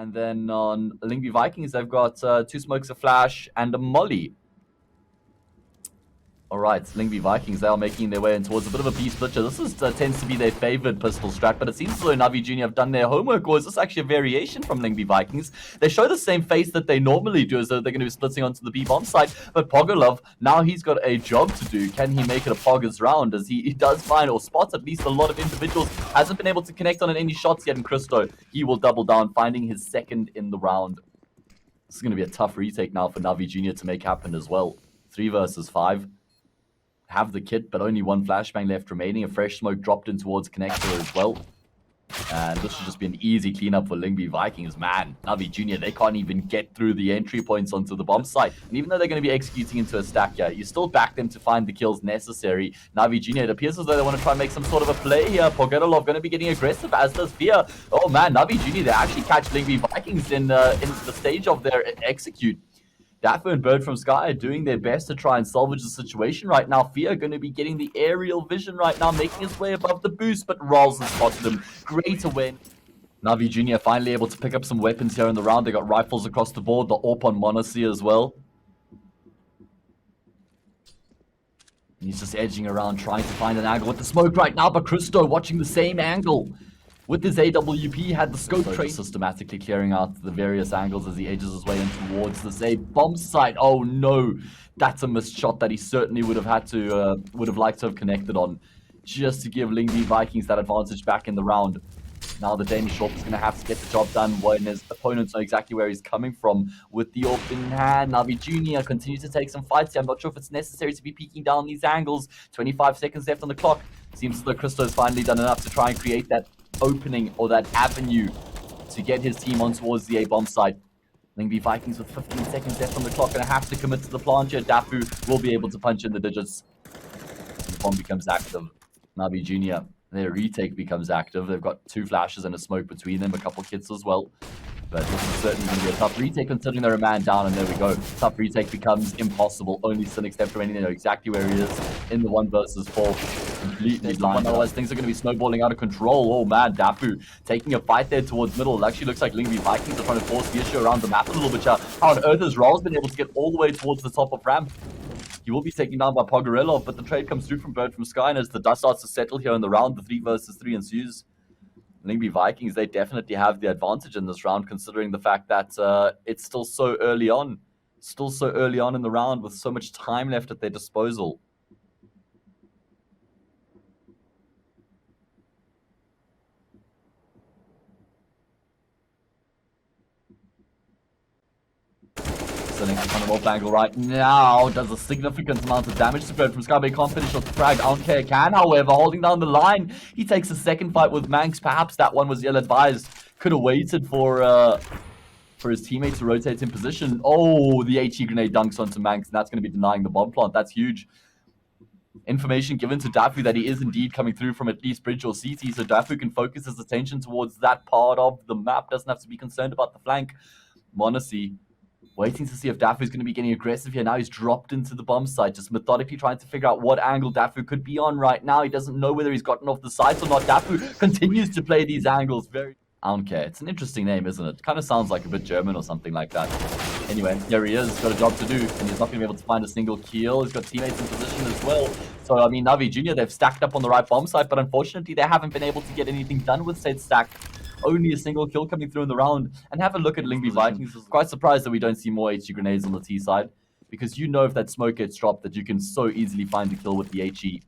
And then on Lyngby Vikings, they've got 2 smokes, a flash, and a molly. All right, Lyngby Vikings, they are making their way in towards a bit of a beast butcher. This is, tends to be their favored pistol strat, but it seems as though NAVI Jr. have done their homework, or is this actually a variation from Lyngby Vikings? They show the same face that they normally do, as though they're going to be splitting onto the B-bomb side, but Pogolov, now he's got a job to do. Can he make it a Poggers round, as he does find or spots at least a lot of individuals, hasn't been able to connect on any shots yet, and Christo, he will double down, finding his second in the round. This is going to be a tough retake now for NAVI Jr. to make happen as well. 3 versus 5. Have the kit, but only 1 flashbang left remaining. A fresh smoke dropped in towards connector as well. And this should just be an easy cleanup for Lyngby Vikings. Man, NAVI Jr., they can't even get through the entry points onto the bomb site. And even though they're going to be executing into a stack here, you still back them to find the kills necessary. NAVI Jr., it appears as though they want to try and make some sort of a play here. Pogorelov going to be getting aggressive, as does Fear. Oh man, NAVI Jr., they actually catch Lyngby Vikings in the stage of their execute. Dafu and Bird from Sky are doing their best to try and salvage the situation right now. Fear going to be getting the aerial vision right now, making his way above the boost, but Rolls has spotted him. Great win. NAVI Jr. finally able to pick up some weapons here in the round. They got rifles across the board, the AUP on NAVI as well. And he's just edging around, trying to find an angle with the smoke right now, but Christo watching the same angle. With his AWP, had the scope train systematically clearing out the various angles as he edges his way in towards this A bomb site. Oh no, that's a missed shot that he certainly would have liked to have connected on, just to give Lyngby Vikings that advantage back in the round. Now the Danish Orp is going to have to get the job done when his opponents know exactly where he's coming from. With the Orp in hand, NAVI Jr. continues to take some fights here. I'm not sure if it's necessary to be peeking down these angles. 25 seconds left on the clock. Seems as though Christo has finally done enough to try and create that opening or that avenue to get his team on towards the A bomb site. Lyngby Vikings with 15 seconds left on the clock, going to have to commit to the plant here. Dafu will be able to punch in the digits. The bomb becomes active. NAVI Jr., their retake becomes active. They've got 2 flashes and a smoke between them, a couple kits as well. But this is certainly going to be a tough retake considering they're a man down, and there we go. Tough retake becomes impossible. Only Cynic left remaining. They know exactly where he is in the 1 versus 4. Completely blind. Otherwise, things are going to be snowballing out of control. Oh man, Dafu taking a fight there towards middle. It actually looks like Lyngby Vikings are trying to force the issue around the map a little bit. How on earth has Rolls been able to get all the way towards the top of ramp? He will be taken down by Pogorelov, but the trade comes through from Bird from Sky, and as the dust starts to settle here in the round, the 3 versus 3 ensues. Lyngby Vikings, they definitely have the advantage in this round, considering the fact that it's still so early on. Still so early on in the round with so much time left at their disposal. Cynic on the wolf angle right now does a significant amount of damage to Bird from Sky, but he can't finish off the frag. AUNKERE can, however, holding down the line. He takes a second fight with Manx. Perhaps that one was ill-advised. Could have waited for his teammate to rotate in position. Oh, the HE grenade dunks onto Manx, and that's going to be denying the bomb plant. That's huge. Information given to Dafu that he is indeed coming through from at least bridge or CT, so Dafu can focus his attention towards that part of the map. Doesn't have to be concerned about the flank. m0NESY waiting to see if Dafu is going to be getting aggressive here. Now he's dropped into the bomb site, just methodically trying to figure out what angle Dafu could be on right now. He doesn't know whether he's gotten off the sides or not. Dafu continues to play these angles very... AUNKERE. It's an interesting name, isn't it? Kind of sounds like a bit German or something like that. Anyway, there he is. He's got a job to do, and he's not going to be able to find a single kill. He's got teammates in position as well. So, I mean, NAVI Jr., they've stacked up on the right bomb site, but unfortunately, they haven't been able to get anything done with said stack. Only a single kill coming through in the round. And have a look at Lyngby Vikings. Quite surprised that we don't see more HE grenades on the T side, because you know if that smoke gets dropped that you can so easily find the kill with the HE.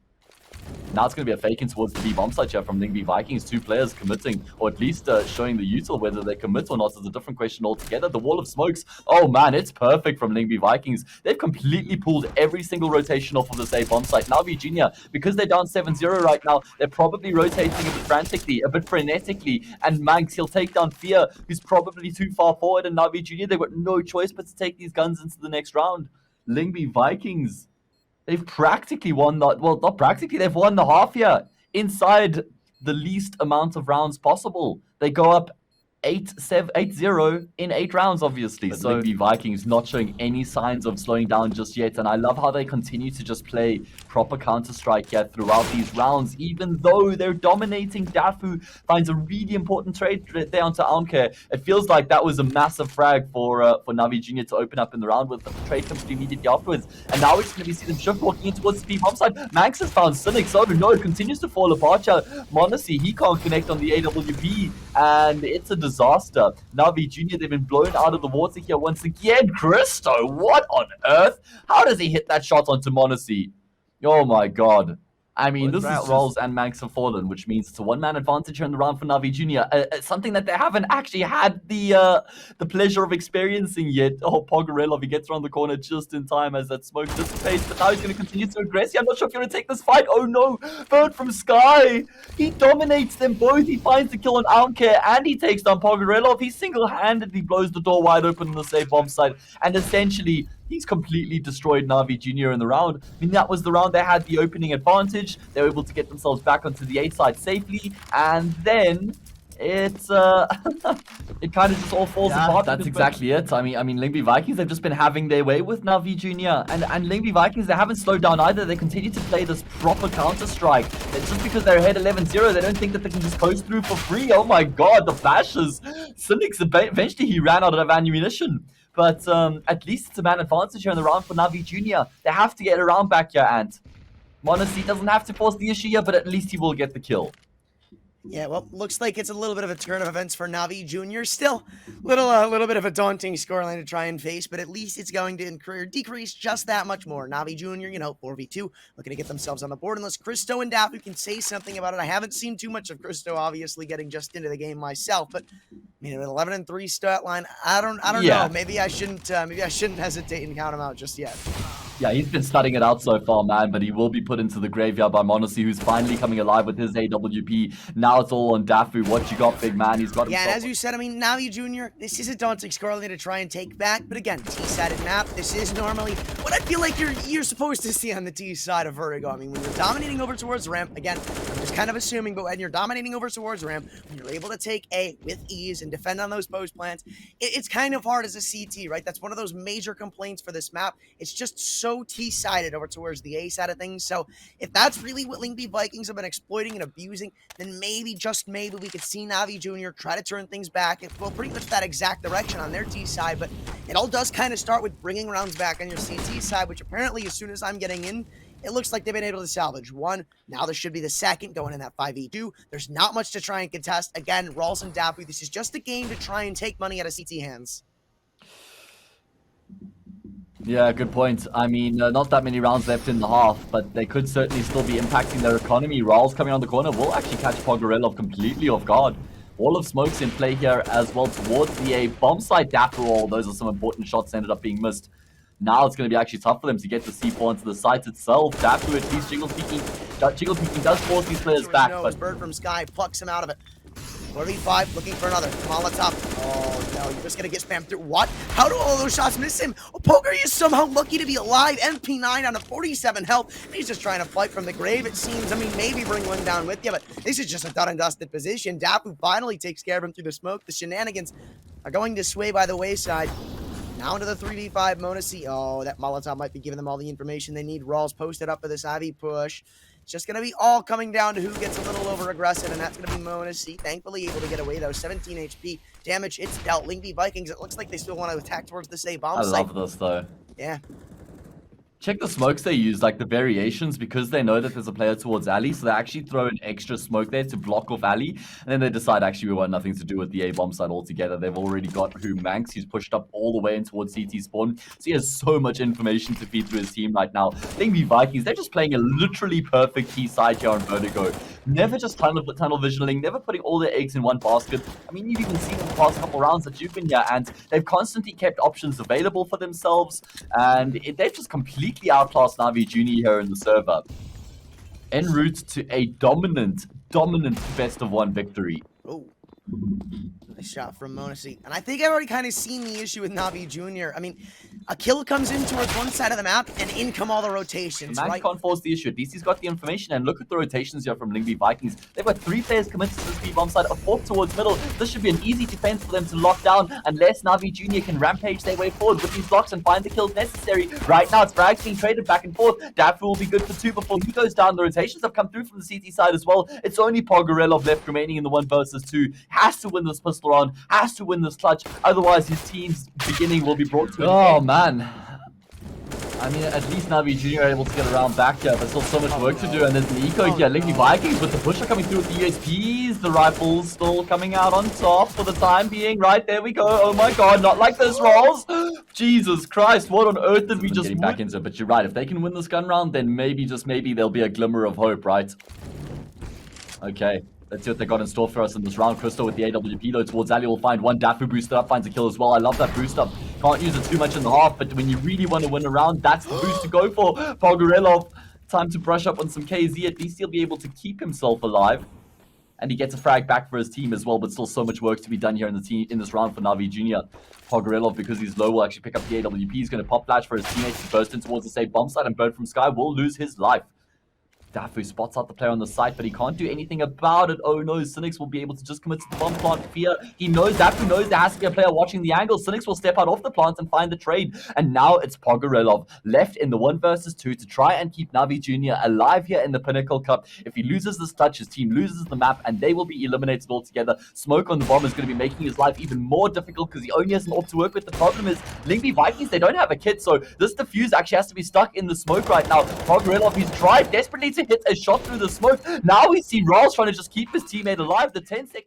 Now it's going to be a fake in towards the B bomb site here from Lyngby Vikings. 2 players committing, or at least showing the util. Whether they commit or not is a different question altogether. The wall of smokes. Oh man, it's perfect from Lyngby Vikings. They've completely pulled every single rotation off of this A bomb site. NAVI Jr., because they're down 7-0 right now, they're probably rotating a bit frantically, a bit frenetically. And Manx, he'll take down Fear, who's probably too far forward. And NAVI Jr., they've got no choice but to take these guns into the next round. Lyngby Vikings, they've practically won the, well, not practically, they've won the half here inside the least amount of rounds possible. They go up 8-0 in 8 rounds, obviously. But so Lyngby Vikings not showing any signs of slowing down just yet. And I love how they continue to just play proper Counter-Strike here throughout these rounds, even though they're dominating. Dafu finds a really important trade there onto AUNKERE. It feels like that was a massive frag for NAVI Jr. to open up in the round with the trade comes immediately afterwards. And now we're just going to be seeing them shift walking in towards the B bomb side. Manx has found Cynics. Oh no, it continues to fall apart. M0NESY, he can't connect on the AWP, and it's a disaster. NAVI Jr., they've been blown out of the water here once again. Christo, what on earth? How does he hit that shot onto M0NESY? Oh my god. I mean, this is Rolls and Manx have fallen, which means it's a one-man advantage here in the round for NAVI Jr. Something that they haven't actually had the pleasure of experiencing yet. Oh, Pogorelov, he gets around the corner just in time as that smoke dissipates, but now he's going to continue to aggress. I'm not sure if you're going to take this fight. Oh no, bird from Sky. He dominates them both. He finds the kill on AUNKERE and he takes down Pogorelov. He single-handedly blows the door wide open on the safe bomb site, and essentially he's completely destroyed NAVI Jr. in the round. I mean, that was the round they had the opening advantage. They were able to get themselves back onto the A side safely, and then it's it kind of just all falls apart. That's exactly it. I mean, Lyngby Vikings, they've just been having their way with NAVI Jr. And Lyngby Vikings, they haven't slowed down either. They continue to play this proper Counter-Strike. It's just because they're ahead 11-0, they don't think that they can just coast through for free. Oh my god, the flashes. Cynics, eventually he ran out of ammunition. But at least it's a man advantage here in the round for NAVI Jr. They have to get a round back here, and M0NESY doesn't have to force the issue here, but at least he will get the kill. Yeah, well, looks like it's a little bit of a turn of events for NAVI Jr. Still, little bit of a daunting scoreline to try and face, but at least it's going to decrease just that much more. NAVI Jr., 4v2, looking to get themselves on the board. Unless Christo and Dafu can say something about it. I haven't seen too much of Christo, obviously, getting just into the game myself, but with 11-3 stat line, I don't know. Maybe I shouldn't hesitate and count him out just yet. Yeah, he's been studying it out so far, man, but he will be put into the graveyard by M0NESY, who's finally coming alive with his AWP. Now it's all on Dafu. What you got, big man? He's got and as you said, NAVI Jr., this is a daunting scoreline to try and take back, but again, T-sided map, this is normally what I feel like you're supposed to see on the T side of Vertigo. When you're dominating over towards ramp, again, I'm just kind of assuming, but when you're dominating over towards ramp, when you're able to take A with ease and defend on those post plants, it's kind of hard as a CT, right? That's one of those major complaints for this map. It's just so T-sided over towards the A side of things. So if that's really what Lyngby Vikings have been exploiting and abusing, then maybe, just maybe, we could see NAVI Jr. try to turn things back. Well, pretty much that exact direction on their T side, but it all does kind of start with bringing rounds back on your CT side, which apparently as soon as I'm getting in, it looks like they've been able to salvage one. Now this should be the second going in that 5v2. There's not much to try and contest. Again, Rawls and Dapu, this is just a game to try and take money out of CT hands. Yeah, good point. Not that many rounds left in the half, but they could certainly still be impacting their economy. Rawls coming on the corner will actually catch Pogorelov completely off guard. All of Smoke's in play here as well towards the A bomb site. Dafu, those are some important shots ended up being missed. Now it's going to be actually tough for them to get the C4 onto the site itself. Dafu at least jiggle peeking does force these players back. But Bird from Sky plucks him out of it. 4v5, looking for another. Molotov. Oh no, you're just gonna get spammed through. What? How do all those shots miss him? Oh, Poker is somehow lucky to be alive. MP9 on a 47 health. He's just trying to fight from the grave, it seems. Maybe bring one down with you, but this is just a done and dusted position. Dafu finally takes care of him through the smoke. The shenanigans are going to sway by the wayside. Now into the 3v5, M0NESY. Oh, that Molotov might be giving them all the information they need. Rawls posted up for this IV push. It's just going to be all coming down to who gets a little over-aggressive, and that's going to be M0NESY. Thankfully able to get away, though. 17 HP. Damage, it's dealt. Lyngby Vikings, it looks like they still want to attack towards the safe bomb site. I love this, though. Yeah. Check the smokes they use, like the variations, because they know that there's a player towards alley, so they actually throw an extra smoke there to block off alley, and then they decide actually we want nothing to do with the A-bomb side altogether. They've already got Manx, he's pushed up all the way in towards CT spawn, so he has so much information to feed through his team right now. Lyngby Vikings, they're just playing a literally perfect T side here on Vertigo. Never just tunnel visioning, never putting all their eggs in one basket. You've even seen in the past couple rounds that you've been here, and they've constantly kept options available for themselves, and they've just completely outclassed NAVI Jr. here in the server. En route to a dominant best of one victory. Oh, nice shot from M0NESY. And I think I've already kind of seen the issue with NAVI Jr. A kill comes in towards one side of the map, and in come all the rotations, Max can't force the issue. At least he's got the information, and look at the rotations here from Lyngby Vikings. They've got 3 players committed to this B bomb site, a fourth towards middle. This should be an easy defense for them to lock down unless Navi Jr. can rampage their way forward with these blocks and find the kills necessary. Right now, it's frags being traded back and forth. Dafu will be good for 2 before he goes down. The rotations have come through from the CT side as well. It's only Pogorelov left remaining in the 1 versus 2. Has to win this pistol round, has to win this clutch, otherwise his team's beginning will be brought to an end. Oh man. I mean, at least Navi Jr. are able to get around back here, but still so much work to do. And there's an eco here. Lyngby Vikings with the pusher coming through with the USPs. The rifles still coming out on top for the time being. Right, there we go. Oh my god, not like this, Rolls. Jesus Christ, what on earth did we just get back into? But you're right, if they can win this gun round, then maybe, just maybe, there'll be a glimmer of hope, right? Okay. Let's see what they got in store for us in this round. Crystal with the AWP though towards Ali will find one. Dafu boosted up, finds a kill as well. I love that boost up. Can't use it too much in the half, but when you really want to win a round, that's the boost to go for. Pogorelov, time to brush up on some KZ. At least he'll be able to keep himself alive. And he gets a frag back for his team as well, but still so much work to be done here in the team in this round for Navi Jr. Pogorelov, because he's low, will actually pick up the AWP. He's going to pop flash for his teammates to burst in towards the safe bomb site, and Bird from Sky will lose his life. Dafu spots out the player on the site, but he can't do anything about it. Oh no, Cynics will be able to just commit to the bomb plant fear. He knows, Dafu knows there has to be a player watching the angle. Cynics will step out off the plant and find the trade. And now it's Pogorelov left in the 1 versus 2 to try and keep Navi Jr. alive here in the Pinnacle Cup. If he loses this touch, his team loses the map and they will be eliminated altogether. Smoke on the bomb is going to be making his life even more difficult because he only has an AWP to work with. The problem is, Lyngby Vikings, they don't have a kit, so this defuse actually has to be stuck in the smoke right now. Pogorelov, he's tried desperately to hit a shot through the smoke. Now we see Rawls trying to just keep his teammate alive. The 10-second